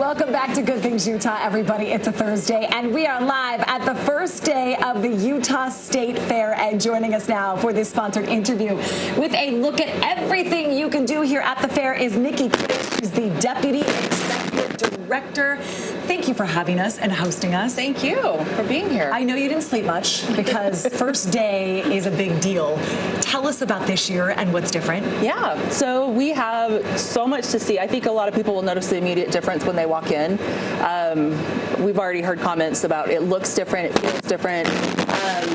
Welcome back to Good Things Utah, everybody. It's a Thursday, and we are live at the first day of the Utah State Fair. And joining us now for this sponsored interview with a look at everything you can do here at the fair is Nikki Kish, who's the Deputy Executive Director. Thank you for having us and hosting us. Thank you for being here. I know you didn't sleep much because first day is a big deal. Tell us about this year and what's different. Yeah, so we have so much to see. I think a lot of people will notice the immediate difference when they walk in. We've already heard comments about it looks different, it feels different.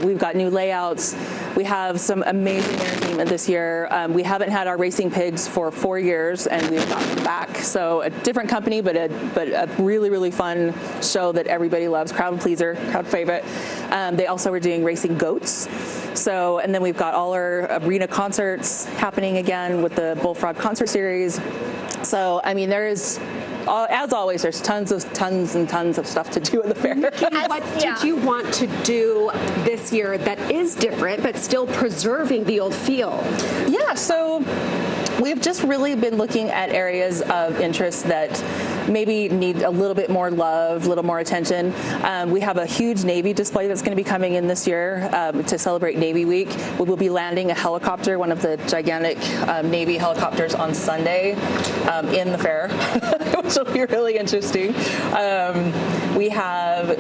We've got new layouts. We have some amazing entertainment this year. We haven't had our racing pigs for 4 years, and we've got them back. So a different company, but a really, really fun show that everybody loves, crowd pleaser, crowd favorite. They also are doing racing goats. So, and then we've got all our arena concerts happening again with the Bullfrog Concert Series. So, I mean, there is, as always, there's tons and tons of stuff to do at the fair. What did you want to do this year that is different, but still preserving the old feel? Yeah, so we've just really been looking at areas of interest that maybe need a little bit more love, a little more attention. We have a huge Navy display that's going to be coming in this year to celebrate Navy Week. We will be landing a helicopter, one of the gigantic Navy helicopters on Sunday in the fair, which will be really interesting. We have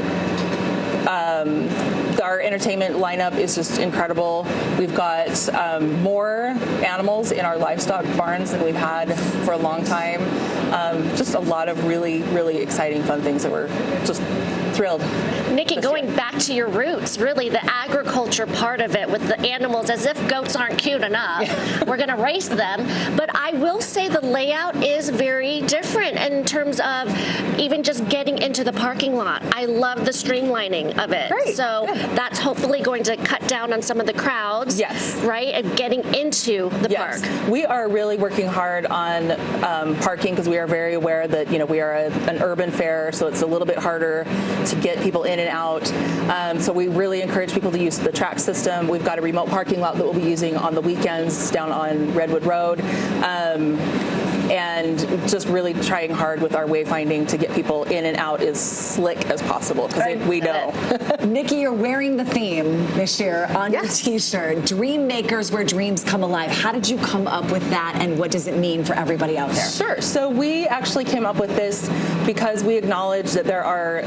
our entertainment lineup is just incredible. We've got more animals in our livestock barns than we've had for a long time. Just a lot of really, really exciting, fun things that we're just thrilled. Nikki, going back to your roots, really the agriculture part of it with the animals, as if goats aren't cute enough. We're going to race them. But I will say the layout is very different in terms of even just getting into the parking lot. I love the streamlining of it. Great. So that's hopefully going to cut down on some of the crowds. Yes. Right? And getting into the park. We are really working hard on parking because we are very aware that, you know, we are an urban fair, so it's a little bit harder to get people in and out. So we really encourage people to use the track system. We've got a remote parking lot that we'll be using on the weekends down on Redwood Road. And just really trying hard with our wayfinding to get people in and out as slick as possible, because we know. Nikki, you're wearing the theme this year on your T-shirt. Dream makers where dreams come alive. How did you come up with that, and what does it mean for everybody out there? Sure. So we actually came up with this because we acknowledge that there are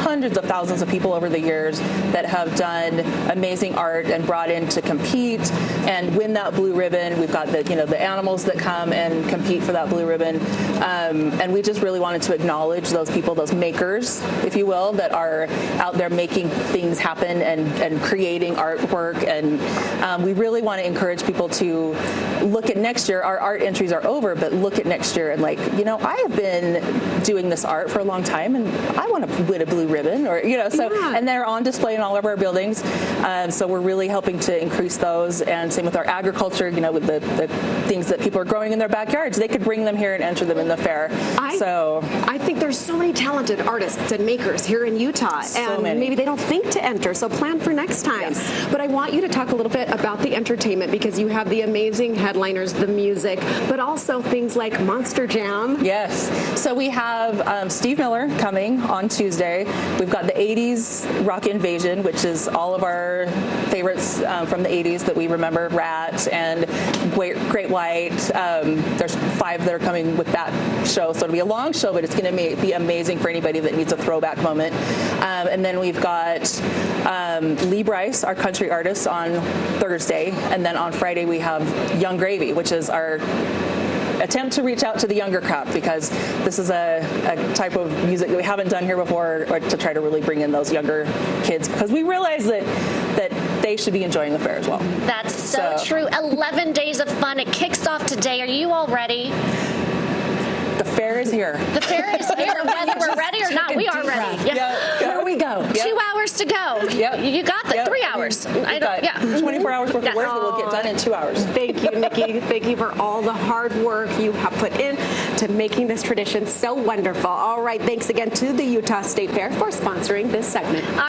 hundreds of thousands of people over the years that have done amazing art and brought in to compete and win that blue ribbon. We've got the animals that come and compete for that blue ribbon, and we just really wanted to acknowledge those people, those makers, if you will, that are out there making things happen and creating artwork. And we really want to encourage people to look at next year. Our art entries are over, but look at next year and I have been doing this art for a long time, and I want to win a blue ribbon, and they're on display in all of our buildings. So we're really helping to increase those, and same with our agriculture, with the things that people are growing in their backyards. They could bring them here and enter them in the fair. I think there's so many talented artists and makers here in Utah, and maybe they don't think to enter, so plan for next time. Yes. But I want you to talk a little bit about the entertainment, because you have the amazing headliners, the music, but also things like Monster Jam. Yes. So we have Steve Miller coming on Tuesday. We've got the 80s Rock Invasion, which is all of our favorites from the 80s that we remember, Rat and Great White. There's 5 that are coming with that show, so it'll be a long show, but it's going to be amazing for anybody that needs a throwback moment. And then we've got Lee Brice, our country artist, on Thursday, and then on Friday we have Young Gravy, which is our attempt to reach out to the younger crowd, because this is a type of music that we haven't done here before, or to try to really bring in those younger kids, because we realize that they should be enjoying the fair as well. That's so true. 11 days of fun. It kicks off today. Are you all ready? The fair is here. The fair is here. Whether we're ready or not, we are ready. Here we go. 2 hours to go. You got that. 3 hours. 24 hours worth of work that will get done in 2 hours. Thank you, Nikki. Thank you for all the hard work you have put in to making this tradition so wonderful. All right, thanks again to the Utah State Fair for sponsoring this segment.